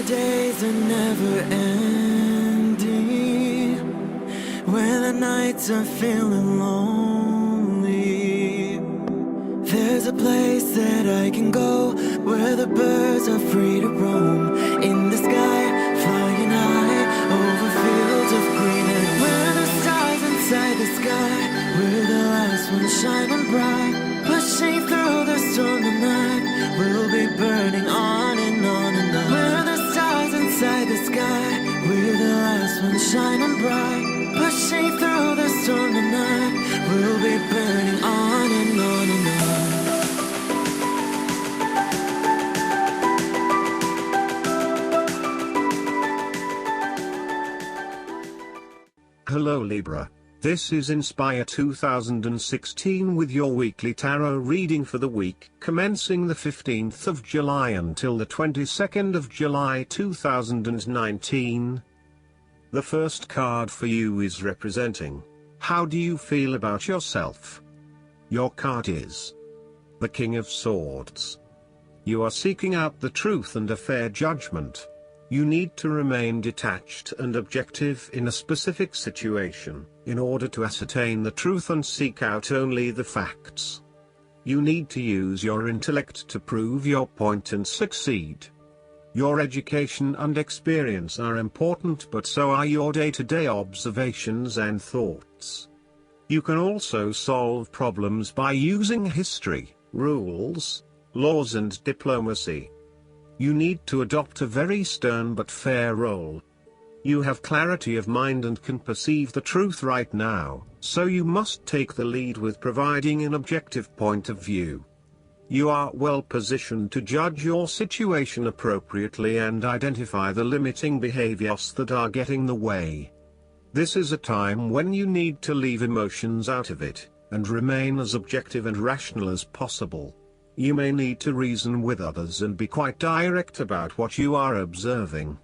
days are never ending, when the nights are feeling lonely, there's a place that I can go, where the birds are free to roam, in the sky, flying high, over fields of green, and where the stars inside the sky, we're the last ones shining bright, pushing through the storm tonight, we'll be burning on and on and on. We're the stars inside the sky, we're the last ones shining bright, pushing through the storm tonight, we'll be burning on and on and on. Hello Libra, this is Inspire 2016 with your weekly tarot reading for the week commencing the 15th of July until the 22nd of July 2019. The first card for you is representing, how do you feel about yourself? Your card is the King of Swords. You are seeking out the truth and a fair judgment. You need to remain detached and objective in a specific situation, in order to ascertain the truth and seek out only the facts. You need to use your intellect to prove your point and succeed. Your education and experience are important, but so are your day-to-day observations and thoughts. You can also solve problems by using history, rules, laws and diplomacy. You need to adopt a very stern but fair role. You have clarity of mind and can perceive the truth right now, so you must take the lead with providing an objective point of view. You are well positioned to judge your situation appropriately and identify the limiting behaviors that are getting in the way. This is a time when you need to leave emotions out of it, and remain as objective and rational as possible. You may need to reason with others and be quite direct about what you are observing.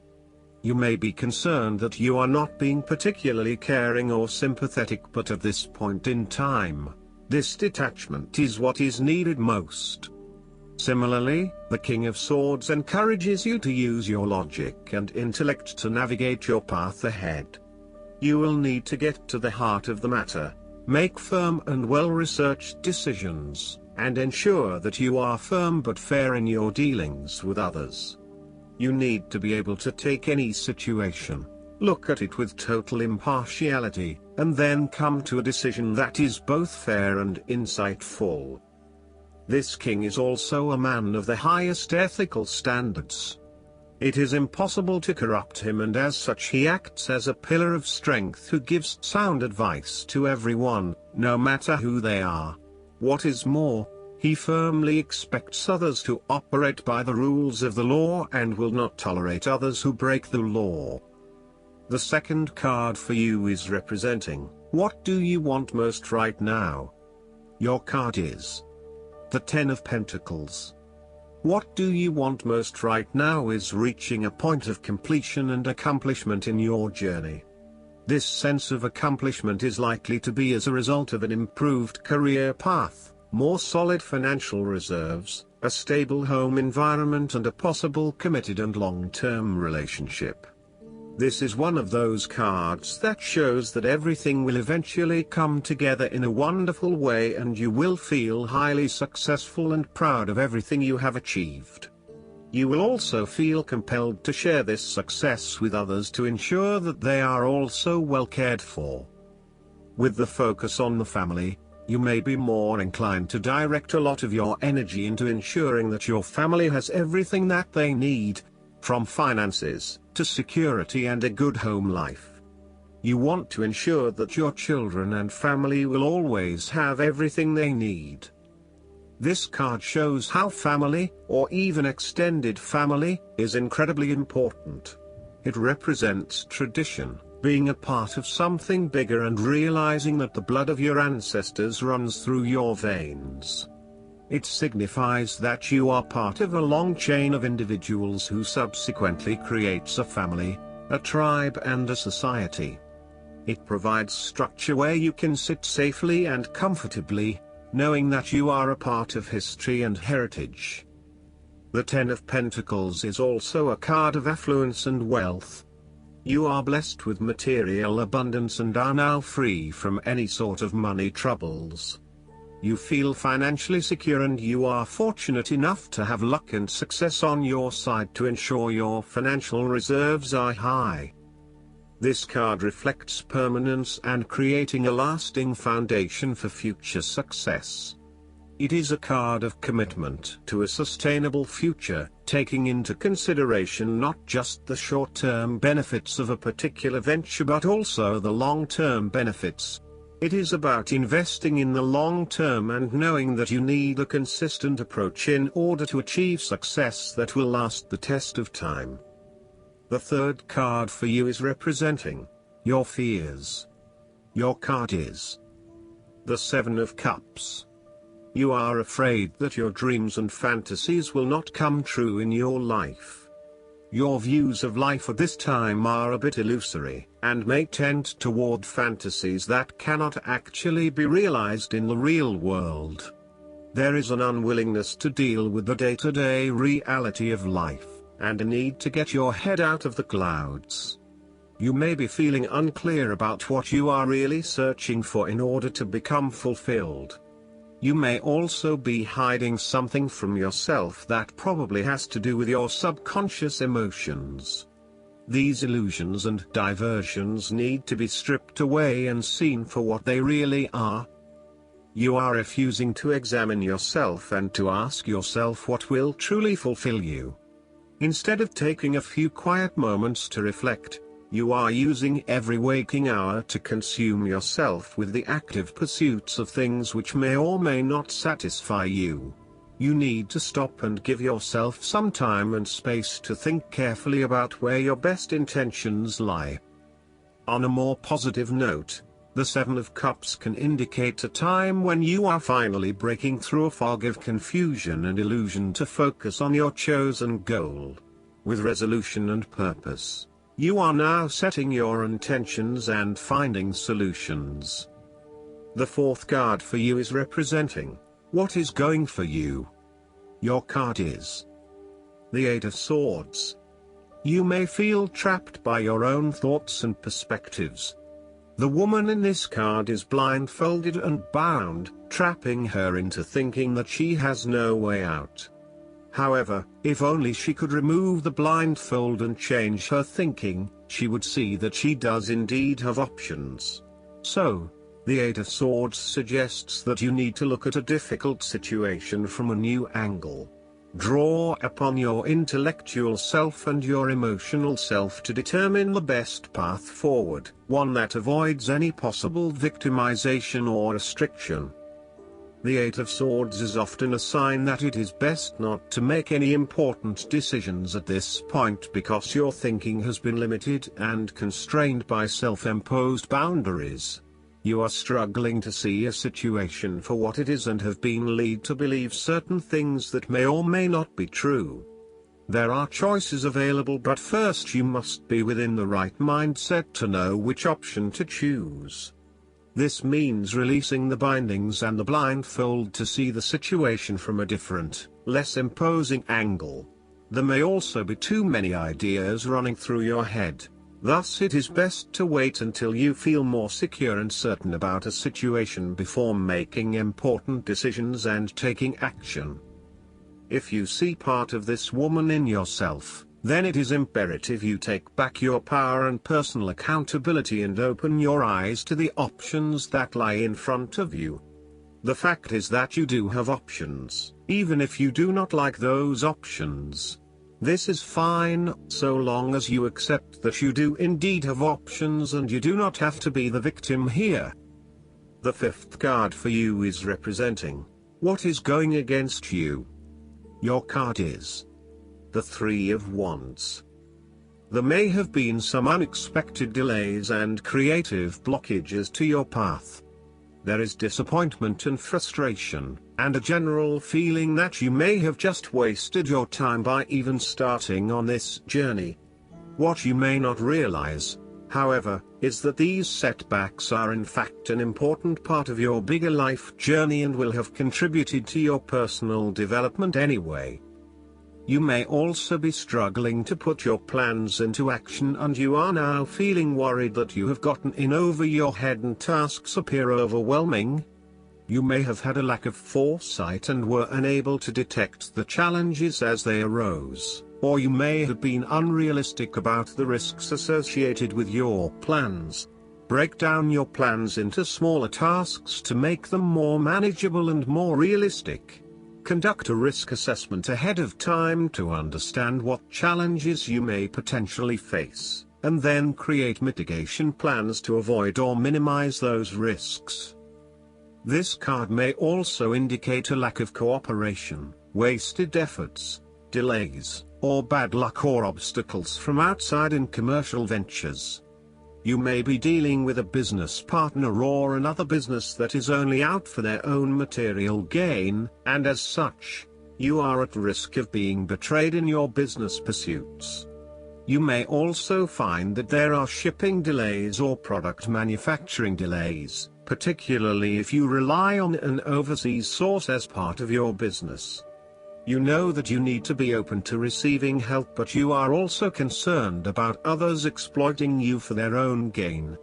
You may be concerned that you are not being particularly caring or sympathetic, but at this point in time, this detachment is what is needed most. Similarly, the King of Swords encourages you to use your logic and intellect to navigate your path ahead. You will need to get to the heart of the matter, make firm and well-researched decisions, and ensure that you are firm but fair in your dealings with others. You need to be able to take any situation, look at it with total impartiality, and then come to a decision that is both fair and insightful. This king is also a man of the highest ethical standards. It is impossible to corrupt him, and as such he acts as a pillar of strength who gives sound advice to everyone, no matter who they are. What is more, he firmly expects others to operate by the rules of the law and will not tolerate others who break the law. The second card for you is representing, what do you want most right now? Your card is the Ten of Pentacles. What do you want most right now is reaching a point of completion and accomplishment in your journey. This sense of accomplishment is likely to be as a result of an improved career path, more solid financial reserves, a stable home environment and a possible committed and long-term relationship. This is one of those cards that shows that everything will eventually come together in a wonderful way and you will feel highly successful and proud of everything you have achieved. You will also feel compelled to share this success with others to ensure that they are also well cared for. With the focus on the family, you may be more inclined to direct a lot of your energy into ensuring that your family has everything that they need, from finances, to security and a good home life. You want to ensure that your children and family will always have everything they need. This card shows how family, or even extended family, is incredibly important. It represents tradition, being a part of something bigger and realizing that the blood of your ancestors runs through your veins. It signifies that you are part of a long chain of individuals who subsequently creates a family, a tribe and a society. It provides structure where you can sit safely and comfortably, knowing that you are a part of history and heritage. The Ten of Pentacles is also a card of affluence and wealth. You are blessed with material abundance and are now free from any sort of money troubles. You feel financially secure and you are fortunate enough to have luck and success on your side to ensure your financial reserves are high. This card reflects permanence and creating a lasting foundation for future success. It is a card of commitment to a sustainable future, taking into consideration not just the short-term benefits of a particular venture but also the long-term benefits. It is about investing in the long term and knowing that you need a consistent approach in order to achieve success that will last the test of time. The third card for you is representing your fears. Your card is the Seven of Cups. You are afraid that your dreams and fantasies will not come true in your life. Your views of life at this time are a bit illusory, and may tend toward fantasies that cannot actually be realized in the real world. There is an unwillingness to deal with the day-to-day reality of life, and a need to get your head out of the clouds. You may be feeling unclear about what you are really searching for in order to become fulfilled. You may also be hiding something from yourself that probably has to do with your subconscious emotions. These illusions and diversions need to be stripped away and seen for what they really are. You are refusing to examine yourself and to ask yourself what will truly fulfill you. Instead of taking a few quiet moments to reflect, you are using every waking hour to consume yourself with the active pursuits of things which may or may not satisfy you. You need to stop and give yourself some time and space to think carefully about where your best intentions lie. On a more positive note, the Seven of Cups can indicate a time when you are finally breaking through a fog of confusion and illusion to focus on your chosen goal. With resolution and purpose, you are now setting your intentions and finding solutions. The fourth card for you is representing what is going for you. Your card is the Eight of Swords. You may feel trapped by your own thoughts and perspectives. The woman in this card is blindfolded and bound, trapping her into thinking that she has no way out. However, if only she could remove the blindfold and change her thinking, she would see that she does indeed have options. So, the Eight of Swords suggests that you need to look at a difficult situation from a new angle. Draw upon your intellectual self and your emotional self to determine the best path forward, one that avoids any possible victimization or restriction. The Eight of Swords is often a sign that it is best not to make any important decisions at this point because your thinking has been limited and constrained by self-imposed boundaries. You are struggling to see a situation for what it is and have been led to believe certain things that may or may not be true. There are choices available, but first you must be within the right mindset to know which option to choose. This means releasing the bindings and the blindfold to see the situation from a different, less imposing angle. There may also be too many ideas running through your head. Thus it is best to wait until you feel more secure and certain about a situation before making important decisions and taking action. If you see part of this woman in yourself, then it is imperative you take back your power and personal accountability and open your eyes to the options that lie in front of you. The fact is that you do have options, even if you do not like those options. This is fine, so long as you accept that you do indeed have options and you do not have to be the victim here. The fifth card for you is representing what is going against you. Your card is the Three of Wands. There may have been some unexpected delays and creative blockages to your path. There is disappointment and frustration, and a general feeling that you may have just wasted your time by even starting on this journey. What you may not realize, however, is that these setbacks are in fact an important part of your bigger life journey and will have contributed to your personal development anyway. You may also be struggling to put your plans into action, and you are now feeling worried that you have gotten in over your head and tasks appear overwhelming. You may have had a lack of foresight and were unable to detect the challenges as they arose, or you may have been unrealistic about the risks associated with your plans. Break down your plans into smaller tasks to make them more manageable and more realistic. Conduct a risk assessment ahead of time to understand what challenges you may potentially face, and then create mitigation plans to avoid or minimize those risks. This card may also indicate a lack of cooperation, wasted efforts, delays, or bad luck or obstacles from outside in commercial ventures. You may be dealing with a business partner or another business that is only out for their own material gain, and as such, you are at risk of being betrayed in your business pursuits. You may also find that there are shipping delays or product manufacturing delays, particularly if you rely on an overseas source as part of your business. You know that you need to be open to receiving help, but you are also concerned about others exploiting you for their own gain.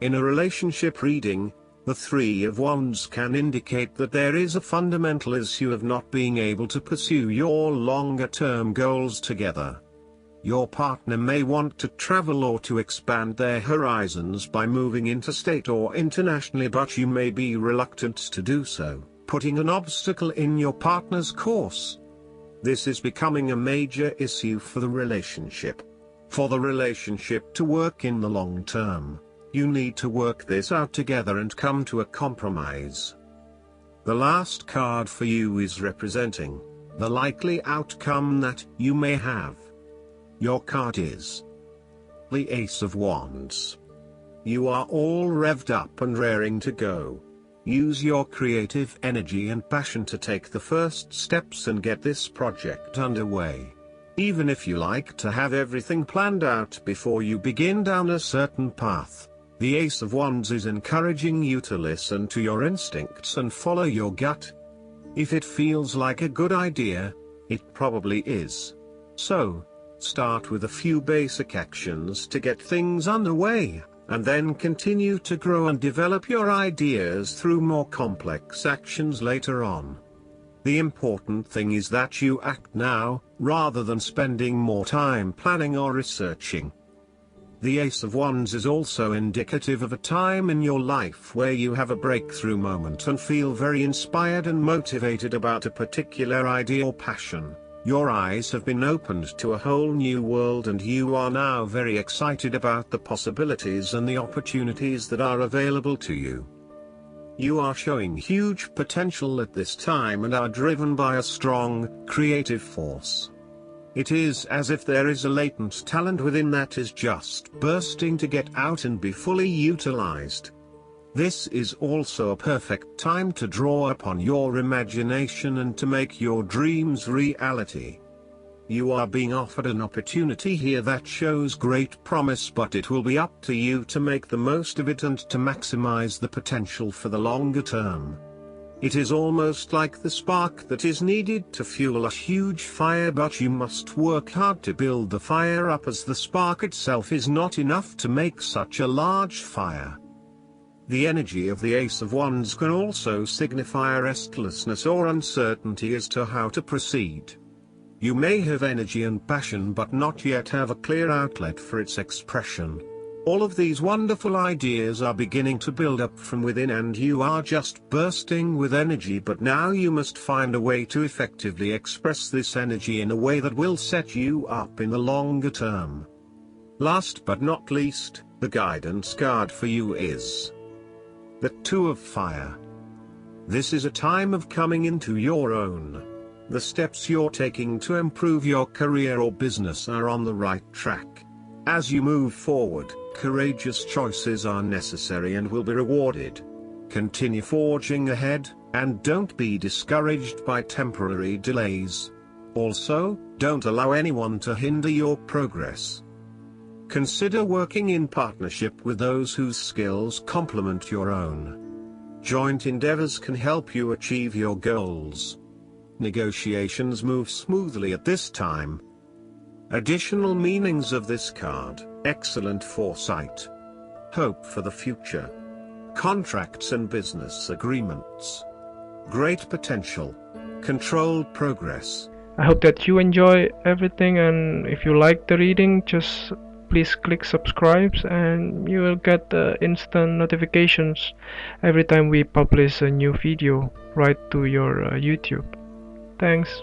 In a relationship reading, the Three of Wands can indicate that there is a fundamental issue of not being able to pursue your longer-term goals together. Your partner may want to travel or to expand their horizons by moving interstate or internationally, but you may be reluctant to do so, putting an obstacle in your partner's course. This is becoming a major issue for the relationship. For the relationship to work in the long term, you need to work this out together and come to a compromise. The last card for you is representing the likely outcome that you may have. Your card is the Ace of Wands. You are all revved up and raring to go. Use your creative energy and passion to take the first steps and get this project underway. Even if you like to have everything planned out before you begin down a certain path, the Ace of Wands is encouraging you to listen to your instincts and follow your gut. If it feels like a good idea, it probably is. So, start with a few basic actions to get things underway, and then continue to grow and develop your ideas through more complex actions later on. The important thing is that you act now, rather than spending more time planning or researching. The Ace of Wands is also indicative of a time in your life where you have a breakthrough moment and feel very inspired and motivated about a particular idea or passion. Your eyes have been opened to a whole new world, and you are now very excited about the possibilities and the opportunities that are available to you. You are showing huge potential at this time and are driven by a strong, creative force. It is as if there is a latent talent within that is just bursting to get out and be fully utilized. This is also a perfect time to draw upon your imagination and to make your dreams reality. You are being offered an opportunity here that shows great promise, but it will be up to you to make the most of it and to maximize the potential for the longer term. It is almost like the spark that is needed to fuel a huge fire, but you must work hard to build the fire up, as the spark itself is not enough to make such a large fire. The energy of the Ace of Wands can also signify restlessness or uncertainty as to how to proceed. You may have energy and passion but not yet have a clear outlet for its expression. All of these wonderful ideas are beginning to build up from within, and you are just bursting with energy, but now you must find a way to effectively express this energy in a way that will set you up in the longer term. Last but not least, the guidance card for you is the Two of Fire. This is a time of coming into your own. The steps you're taking to improve your career or business are on the right track. As you move forward, courageous choices are necessary and will be rewarded. Continue forging ahead, and don't be discouraged by temporary delays. Also, don't allow anyone to hinder your progress. Consider working in partnership with those whose skills complement your own. Joint endeavors can help you achieve your goals. Negotiations move smoothly at this time. Additional meanings of this card: excellent foresight, hope for the future, contracts and business agreements, great potential, controlled progress. I hope that you enjoy everything, and if you like the reading, just please click subscribe and you will get instant notifications every time we publish a new video right to your YouTube. Thanks.